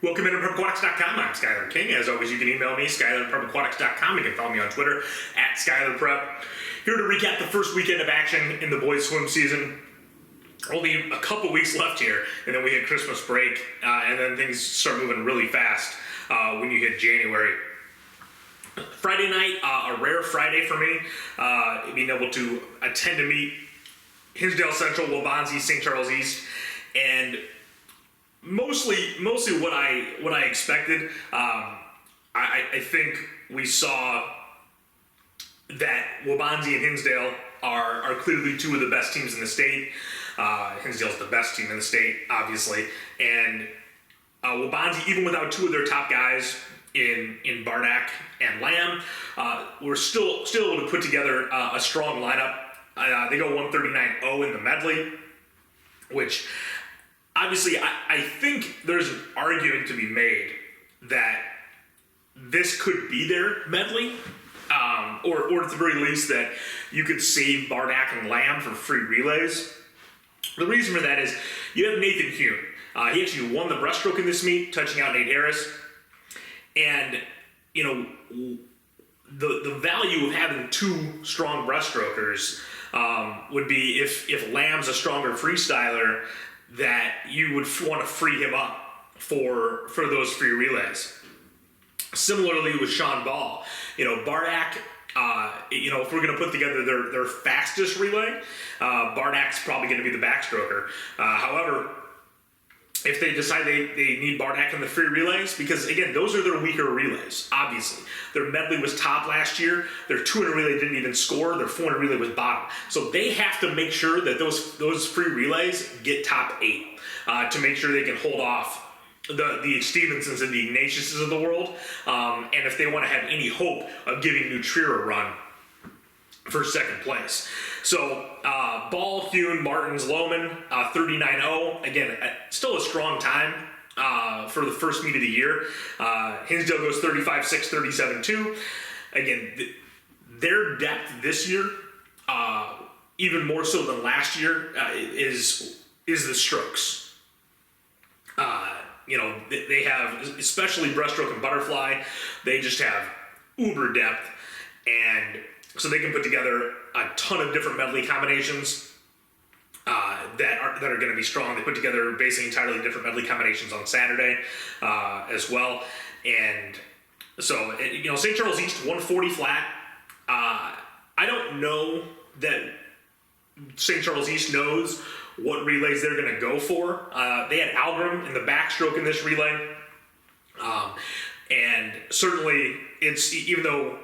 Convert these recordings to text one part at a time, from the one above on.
Welcome into PrepAquatics.com. I'm Skylar King. As always, you can email me, Skylar@PrepAquatics.com. You can follow me on Twitter, @SkylarPrep. Here to recap the first weekend of action in the boys' swim season. Only a couple weeks left here, and then we hit Christmas break, and then things start moving really fast when you hit January. Friday night, a rare Friday for me, being able to attend to meet Hinsdale Central, Waubonsie, St. Charles East, and mostly what I expected. I think we saw that Waubonsie and Hinsdale are clearly two of the best teams in the state. Hinsdale's the best team in the state, obviously, and Waubonsie, even without two of their top guys in Bardak and Lamb, were still able to put together a strong lineup. They go 139-0 in the medley, which obviously I think there's an argument to be made that this could be their medley, or at the very least that you could save Bardak and Lamb for free relays. The reason for that is you have Nathan Hune. He actually won the breaststroke in this meet, touching out Nate Harris. And, you know, the value of having two strong breaststrokers would be if Lamb's a stronger freestyler, that you would want to free him up for those free relays. Similarly with Sean Ball, Bardak, if we're going to put together their fastest relay, Bardak's probably going to be the backstroker. However, if they decide they need Bardak in the free relays, because again, those are their weaker relays, obviously. Their medley was top last year, their 200 relay didn't even score, their 400 relay was bottom. So they have to make sure that those free relays get top 8 to make sure they can hold off the Stevensons and the Ignatiuses of the world, and if they want to have any hope of giving Nutrira a run for second place. So Ball, Hune, Martins, Lohman, 39-0. Again, still a strong time for the first meet of the year. Hinsdale goes 35-6, 37-2. Again, their depth this year, even more so than last year, is the strokes. They have, especially breaststroke and butterfly, they just have uber depth, and so they can put together a ton of different medley combinations that are going to be strong. They put together basically entirely different medley combinations on Saturday as well, and so St. Charles East 140 flat. I don't know that St. Charles East knows what relays they're going to go for. They had Algram in the backstroke in this relay. And certainly, it's, even though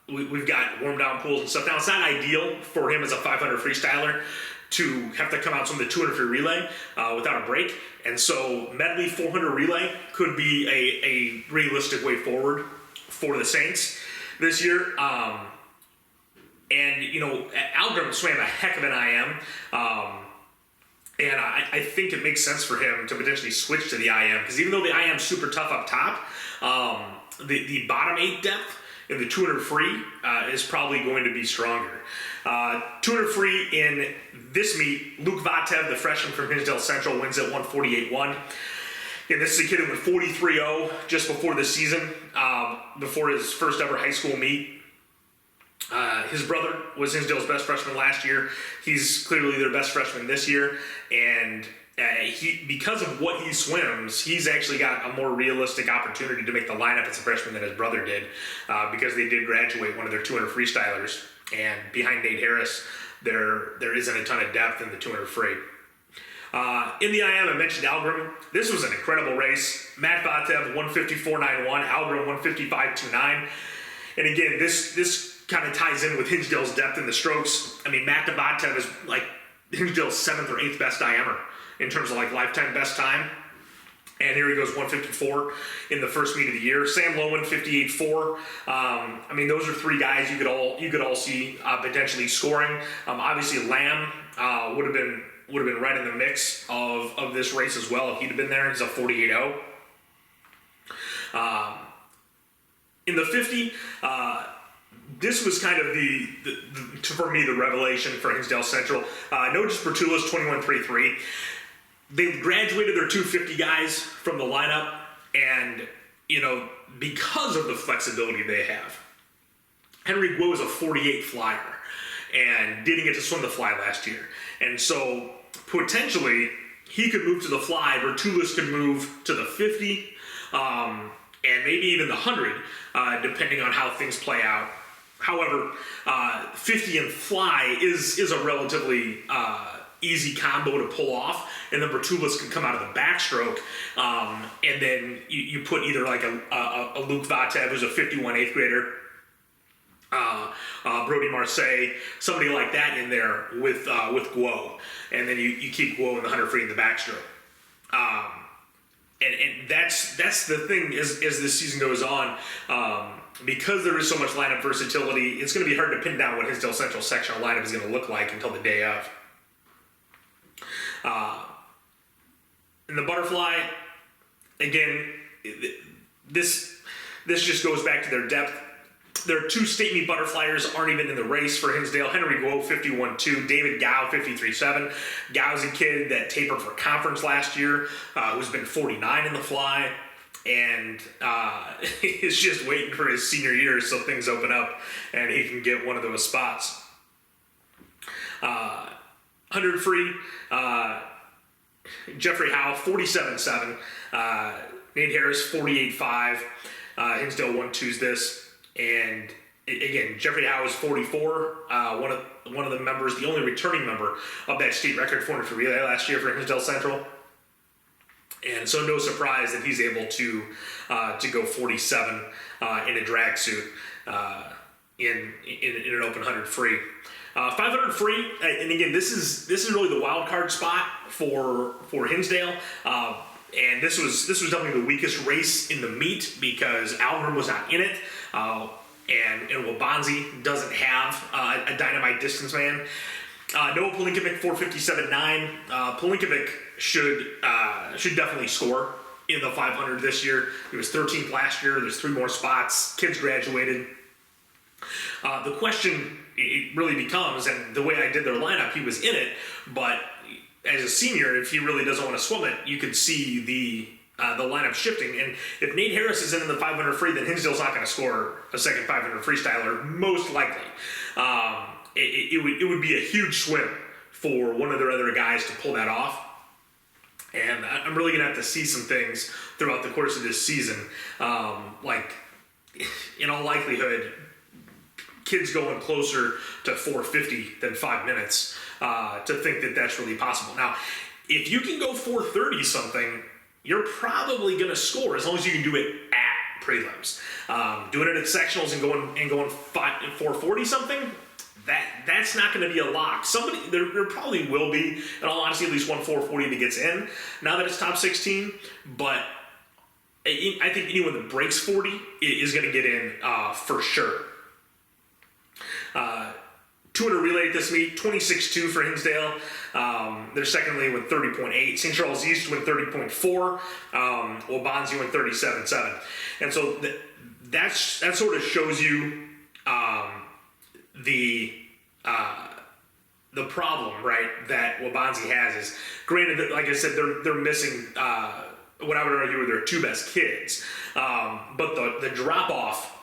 we've got warm down pools and stuff now, it's not ideal for him as a 500 freestyler to have to come out from the 200 free relay without a break. And so medley 400 relay could be a realistic way forward for the Saints this year. And Algram swam a heck of an IM. And I think it makes sense for him to potentially switch to the IM, because even though the IM's super tough up top, the bottom 8 depth in the 200 free is probably going to be stronger. 200 free in this meet, Luke Vatev, the freshman from Hinsdale Central, wins at 148-1. And this is a kid who went 43-0 just before the season, before his first ever high school meet. His brother was Hinsdale's best freshman last year. He's clearly their best freshman this year, and because of what he swims, he's actually got a more realistic opportunity to make the lineup as a freshman than his brother did, because they did graduate one of their 200 freestylers, and behind Nate Harris, there isn't a ton of depth in the 200 free. In the IM, I mentioned Algram. This was an incredible race. Matt Vatev 154.91, Algram 155.29, and again, this kind of ties in with Hinsdale's depth in the strokes. I mean, Matt Vatev is like Hinsdale's 7th or 8th best IMer in terms of like lifetime best time. And here he goes 154 in the first meet of the year. Sam Lowen 58.4. I mean, those are three guys you could all see potentially scoring. Obviously, Lamb would have been right in the mix of this race as well if he'd have been there. He's a 48.0. In the 50. This was kind of for me, the revelation for Hinsdale Central. Notis Bertulis, 21.33. they graduated their 250 guys from the lineup, and because of the flexibility they have. Henry Guo is a 48 flyer and didn't get to swim the fly last year, and so potentially he could move to the fly. Bertulis could move to the 50, and maybe even the 100, depending on how things play out. However, 50 and fly is a relatively easy combo to pull off, and then Bertulis can come out of the backstroke, and then you put either like a Luke Vatev, who's a 51 8th grader, Brody Marseille, somebody like that in there with Guo, and then you keep Guo in the 100 free in the backstroke. And that's the thing as this season goes on, because there is so much lineup versatility, it's going to be hard to pin down what Hinsdale Central sectional lineup is going to look like until the day of. In the butterfly, again, this just goes back to their depth. Their two state meet butterflyers aren't even in the race for Hinsdale. Henry Guo, 51-2. David Gao, 53-7. Gao's a kid that tapered for conference last year, who's been 49 in the fly, and is just waiting for his senior year so things open up and he can get one of those spots. 100 free, Jeffrey Howe, 47-7. Nate Harris, 48-5. Hinsdale 1-2's this. And again, Jeffrey Howe is 44, one of the members, the only returning member of that state record 400 free relay last year for Hinsdale Central. And so no surprise that he's able to go 47 in a drag suit in an open 100 free. 500 free, and again, this is really the wild card spot for Hinsdale. And this was definitely the weakest race in the meet because Algrim was not in it, and Wabanzi doesn't have a dynamite distance man. Noah Polinkovic, 457.9. Polinkovic should definitely score in the 500 this year. He was 13th last year. There's 3 more spots. Kids graduated. The question it really becomes, and the way I did their lineup, he was in it, but as a senior, if he really doesn't want to swim it, you could see the lineup shifting. And if Nate Harris is in the 500 free, then Hinsdale's not going to score a second 500 freestyler, most likely. It would be a huge swim for one of their other guys to pull that off. And I'm really going to have to see some things throughout the course of this season. Like, in all likelihood, kids going closer to 450 than 5 minutes to think that that's really possible. Now, if you can go 430 something, you're probably going to score as long as you can do it at prelims. Doing it at sectionals and going 440 something, that's not going to be a lock. There probably will be, in all honesty, at least one 440 that gets in now that it's top 16, but I think anyone that breaks 40 is going to get in for sure. 200 relay at this meet, 26-2 for Hinsdale. They're secondly with 30.8. St. Charles East went 30.4. Wabanzi went 37.7. And so that sort of shows you the problem, right, that Wabanzi has is, granted that, like I said, they're missing what I would argue are their 2 best kids. But the drop-off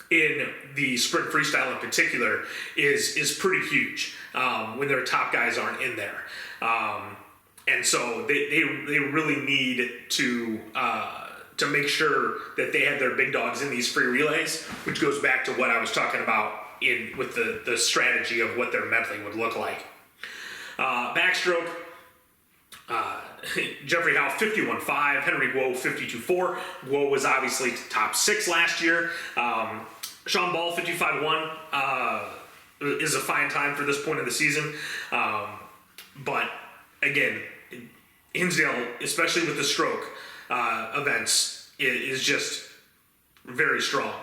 in the sprint freestyle in particular is pretty huge when their top guys aren't in there. And so they really need to make sure that they have their big dogs in these free relays, which goes back to what I was talking about with the strategy of what their medley would look like. Backstroke, Jeffrey Howe, 51.5. Henry Guo, 52.4. Guo was obviously top 6 last year. Sean Ball, 55.1, is a fine time for this point of the season. But again, Hinsdale, especially with the stroke events, is just very strong.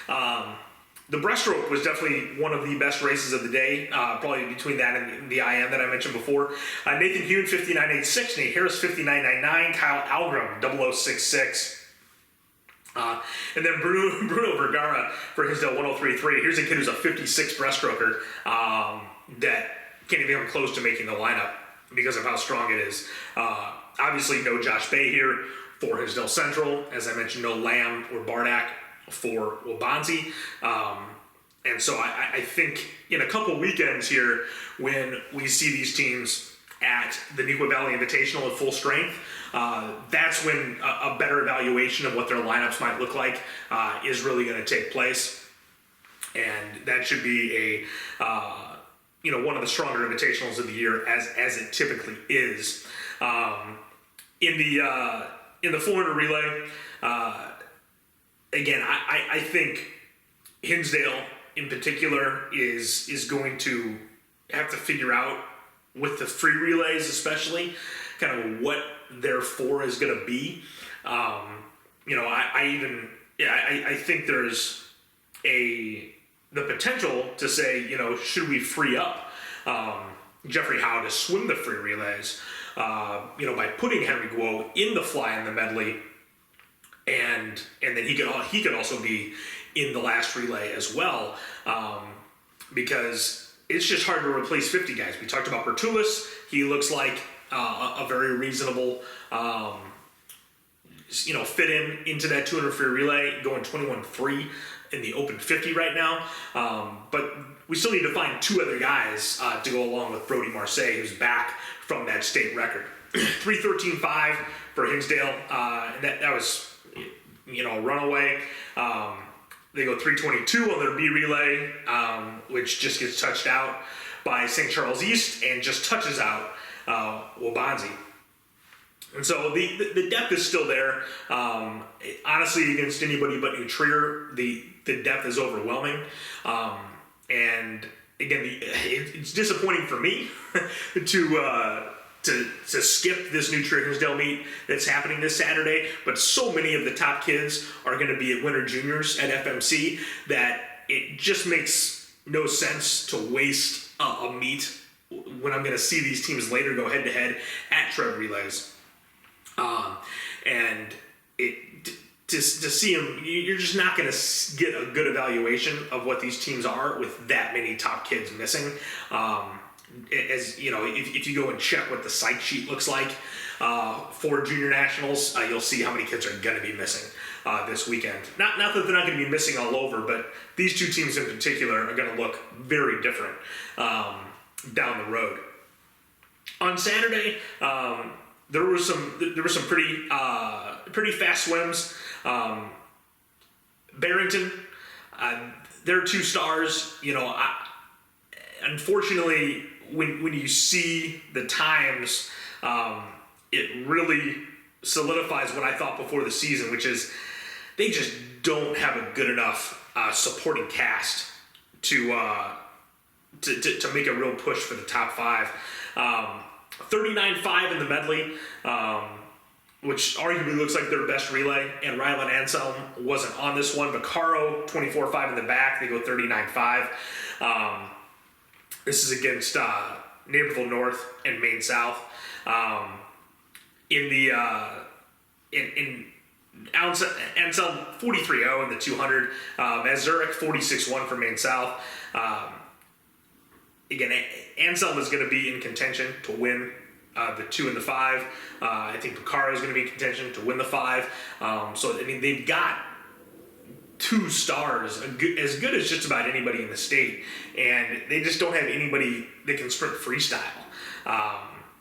The breaststroke was definitely one of the best races of the day, probably between that and the IM that I mentioned before. Nathan Hune, 59.86. Nate Harris, 59.99. Kyle Algrim, 00.66. And then Bruno Vergara for Hinsdale, 103.3. Here's a kid who's a 56 breaststroker that can't even come close to making the lineup. because of how strong it is. Obviously, no Josh Bay here for Hinsdale Central. As I mentioned, no Lamb or Bardak for Wabanzi. And so I think in a couple weekends here, when we see these teams at the Neuqua Valley Invitational at full strength, that's when a better evaluation of what their lineups might look like is really going to take place. And that should be one of the stronger invitationals of the year, as it typically is. In the 400 relay, again, I think Hinsdale in particular is going to have to figure out, with the free relays especially, kind of what their 4 is going to be. I think there's the potential to say, should we free up Jeffrey Howe to swim the free relays, by putting Henry Guo in the fly in the medley, and then he could also be in the last relay as well, because it's just hard to replace 50 guys. We talked about Bertulis. He looks like a very reasonable fit into that 200 free relay, going 21-3 in the open 50 right now. But we still need to find 2 other guys to go along with Brody Marseille, who's back from that state record. 3:13.5 for Hinsdale, and that was a runaway. They go 3:22 on their B relay, which just gets touched out by St. Charles East and just touches out Wabanzi. And so the depth is still there. Honestly, against anybody but New Trier, the depth is overwhelming. And again, it's disappointing for me to skip this New Trier Hinsdale meet that's happening this Saturday, but so many of the top kids are going to be at Winter Juniors at FMC that it just makes no sense to waste a meet when I'm going to see these teams later go head-to-head at Trev Relays. And to see them, you're just not going to get a good evaluation of what these teams are with that many top kids missing. As if you go and check what the site sheet looks like for junior nationals, you'll see how many kids are going to be missing this weekend. Not that they're not going to be missing all over, but these 2 teams in particular are going to look very different down the road. On Saturday, there were some pretty fast swims. Barrington, their 2 stars. Unfortunately, when you see the times, it really solidifies what I thought before the season, which is they just don't have a good enough supporting cast to make a real push for the top 5. 39.5 in the medley, which arguably looks like their best relay, and Ryland Anselm wasn't on this one. But Caro, 24.5 in the back, they go 39.5. This is against Naperville North and Maine South. In Anselm 43.0 in the 200. Zurich 46.1 for Maine South. Again, Anselm is going to be in contention to win the 2 and the 5. I think Picaro is going to be in contention to win the 5. They've got 2 stars, as good as just about anybody in the state, and they just don't have anybody that can sprint freestyle,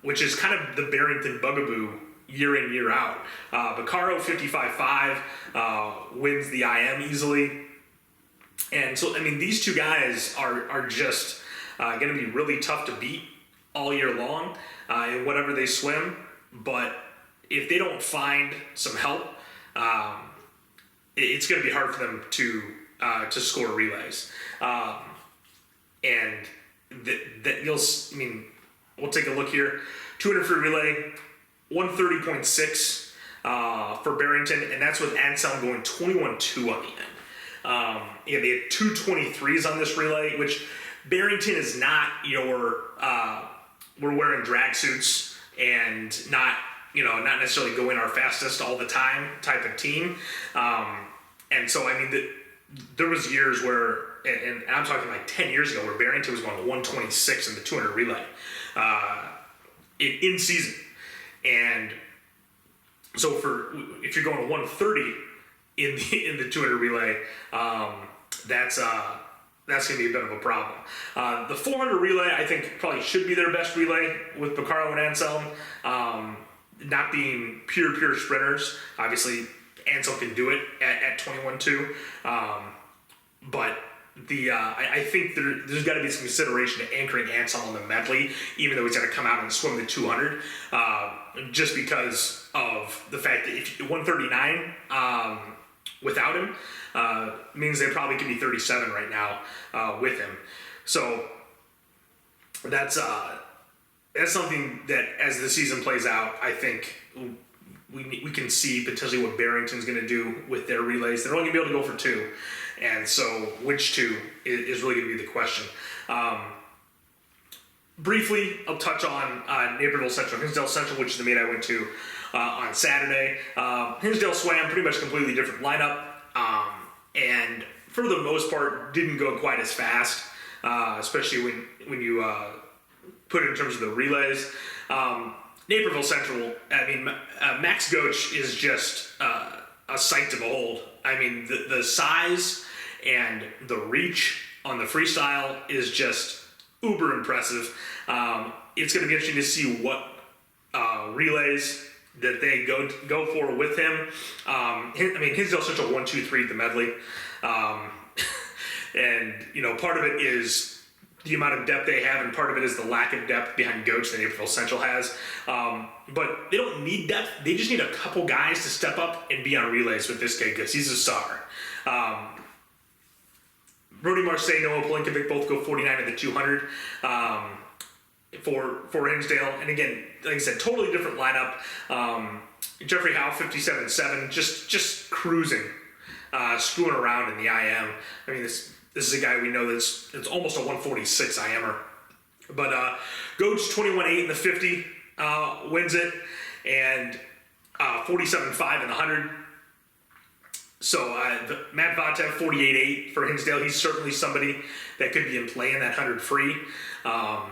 which is kind of the Barrington bugaboo year in, year out. Picaro 55.5 wins the IM easily, and so these 2 guys are just going to be really tough to beat all year long in whatever they swim. But if they don't find some help, it's going to be hard for them to score relays. And we'll take a look here. 200 free relay, 130.6 for Barrington, and that's with Anselm going 21.2 on the end. They had 2 23s on this relay, which Barrington is not your we're wearing drag suits and not necessarily going our fastest all the time type of team. And so there was years where, and I'm talking like 10 years ago, where Barrington was going to 126 in the 200 relay. in season. And so if you're going to 130 in the 200 relay, that's going to be a bit of a problem. The 400 relay, I think, probably should be their best relay with Picardo and Anselm. Not being pure sprinters. Obviously, Anselm can do it at 21.2. But I think there's got to be some consideration to anchoring Anselm on the medley, even though he's got to come out and swim the 200, just because of the fact that if 139 without him means they probably could be 37 right now with him. So that's something that, as the season plays out, I think we can see potentially what Barrington's going to do with their relays. They're only going to be able to go for 2, and so which 2 is really going to be the question. Briefly, I'll touch on Naperville Central, Hinsdale Central, which is the meet I went to on Saturday. Hinsdale swam pretty much completely different lineup, and for the most part didn't go quite as fast, especially when you put it in terms of the relays. Naperville Central, I mean, Max Goach is just a sight to behold. I mean, the size and the reach on the freestyle is just uber impressive. It's going to be interesting to see what relays that they go for with him. I mean, Hinsdale Central 1, 2, 3 at the medley, and part of it is the amount of depth they have, and part of it is the lack of depth behind Goach that Naperville Central has. But they don't need depth; they just need a couple guys to step up and be on relays with this kid because he's a star. Brody Marseille, Noah Palinkovic both go 49 at the 200 for Hinsdale. And again, like I said, totally different lineup. Jeffrey Howe, 57.7, just cruising, screwing around in the IM. I mean, this is a guy we know that's almost a 146 IMer. But Goach 21.8 in the 50 wins it, and 47.5 in the 100. So Matt Vatev, 48.8 for Hinsdale. He's certainly somebody that could be in play in that 100 free, and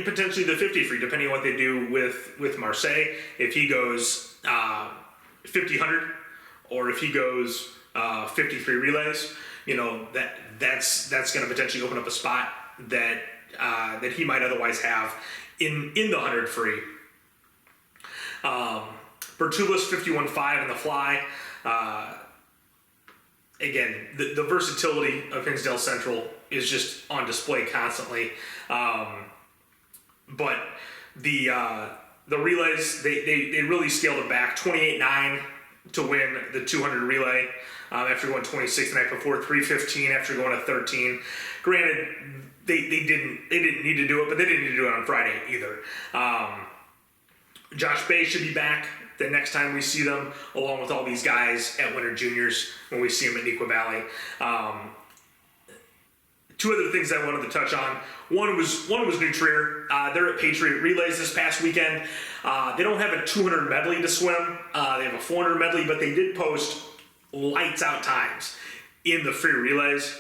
potentially the 50 free, depending on what they do with Marseille. If he goes 50-100, or if he goes 53 relays, that's going to potentially open up a spot that he might otherwise have in the 100 free. Bertulis 51.5 in the fly. Again, the versatility of Hinsdale Central is just on display constantly. But the relays, they really scaled it back. 28.9 to win the 200 relay after going 26 the night before. 3:15 after going to 13. Granted, they didn't need to do it, but they didn't need to do it on Friday either. Josh Bay should be back the next time we see them, along with all these guys at Winter Juniors when we see them at Neuqua Valley. Two other things I wanted to touch on. One was New Trier. They're at Patriot Relays this past weekend. They don't have a 200 medley to swim. They have a 400 medley, but they did post lights out times in the free relays.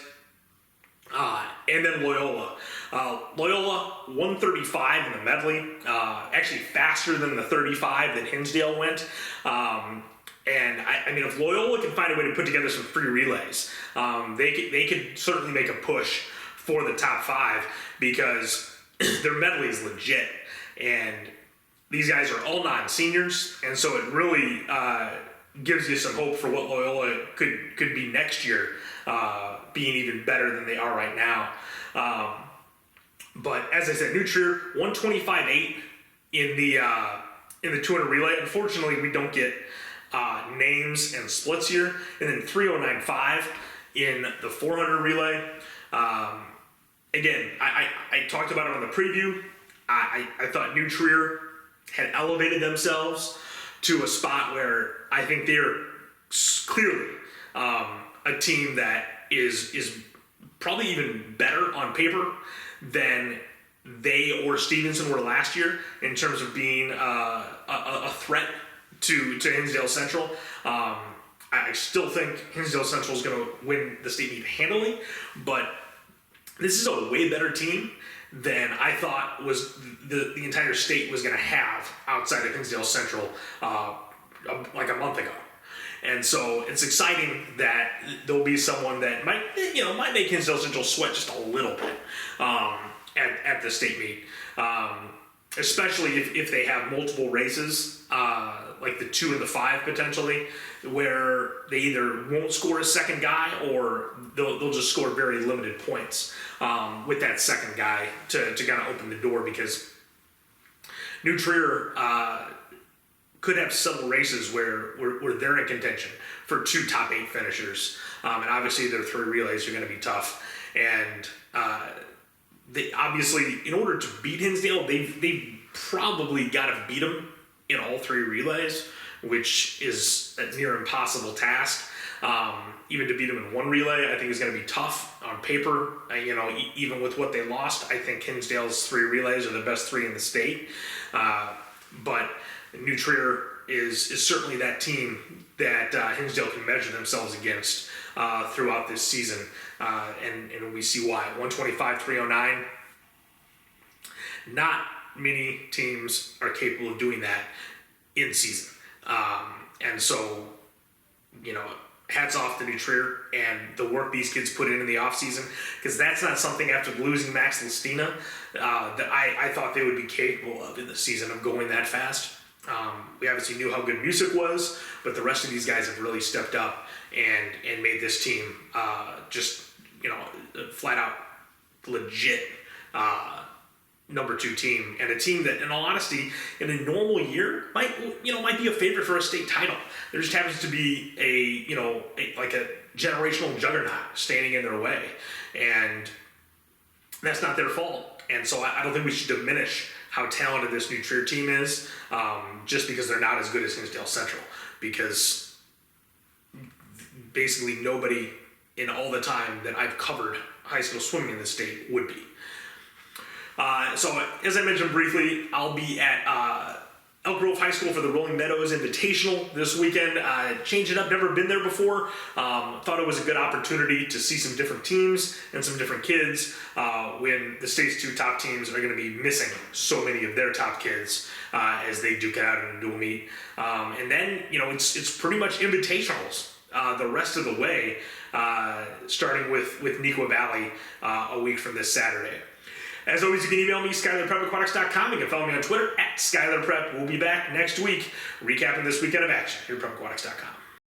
And then Loyola. Loyola, 135 in the medley, actually faster than the 35 that Hinsdale went. And I mean, if Loyola can find a way to put together some free relays, they could certainly make a push for the top 5 because their medley is legit. And these guys are all non-seniors, and so it really gives you some hope for what Loyola could be next year, being even better than they are right now. But as I said, New Trier 125.8 in the 200 relay. Unfortunately, we don't get names and splits here. And then 309.5 in the 400 relay. Again, I talked about it on the preview. I thought New Trier had elevated themselves to a spot where I think they're clearly a team that is probably even better on paper than they or Stevenson were last year in terms of being a threat to Hinsdale Central. I still think Hinsdale Central is going to win the state meet handily, but this is a way better team than I thought was the entire state was going to have outside of Hinsdale Central like a month ago. And so it's exciting that there'll be someone that might make Hinsdale Central sweat just a little bit at the state meet, especially if they have multiple races, like the 2 and the 5 potentially, where they either won't score a second guy or they'll just score very limited points with that second guy to kind of open the door, because New Trier could have several races where they're in contention for 2 top 8 finishers, and obviously their 3 relays are going to be tough. And they obviously, in order to beat Hinsdale, they've probably got to beat them in all 3 relays, which is a near impossible task. Even to beat them in 1 relay, I think is going to be tough on paper. Even with what they lost, I think Hinsdale's 3 relays are the best 3 in the state. But New Trier is certainly that team that Hinsdale can measure themselves against throughout this season, and we see why. 125-309. Not many teams are capable of doing that in season, and so hats off to New Trier and the work these kids put in the off season, because that's not something after losing Max Listina that I thought they would be capable of in the season, of going that fast. We obviously knew how good music was, but the rest of these guys have really stepped up and made this team just flat out legit number 2 team, and a team that, in all honesty, in a normal year might be a favorite for a state title. There just happens to be like a generational juggernaut standing in their way, and that's not their fault. And so I don't think we should diminish how talented this New Trier team is just because they're not as good as Hinsdale Central, because basically nobody in all the time that I've covered high school swimming in the state would be. So as I mentioned briefly, I'll be at Elk Grove High School for the Rolling Meadows Invitational this weekend. Change it up, never been there before. Thought it was a good opportunity to see some different teams and some different kids when the state's 2 top teams are going to be missing so many of their top kids as they duke it out in a dual meet. And then, it's pretty much invitationals the rest of the way, starting with Neuqua Valley a week from this Saturday. As always, you can email me, SkylerPrepAquatics.com. You can follow me on Twitter, @SkylerPrep. We'll be back next week, recapping this weekend of action here at PrepAquatics.com.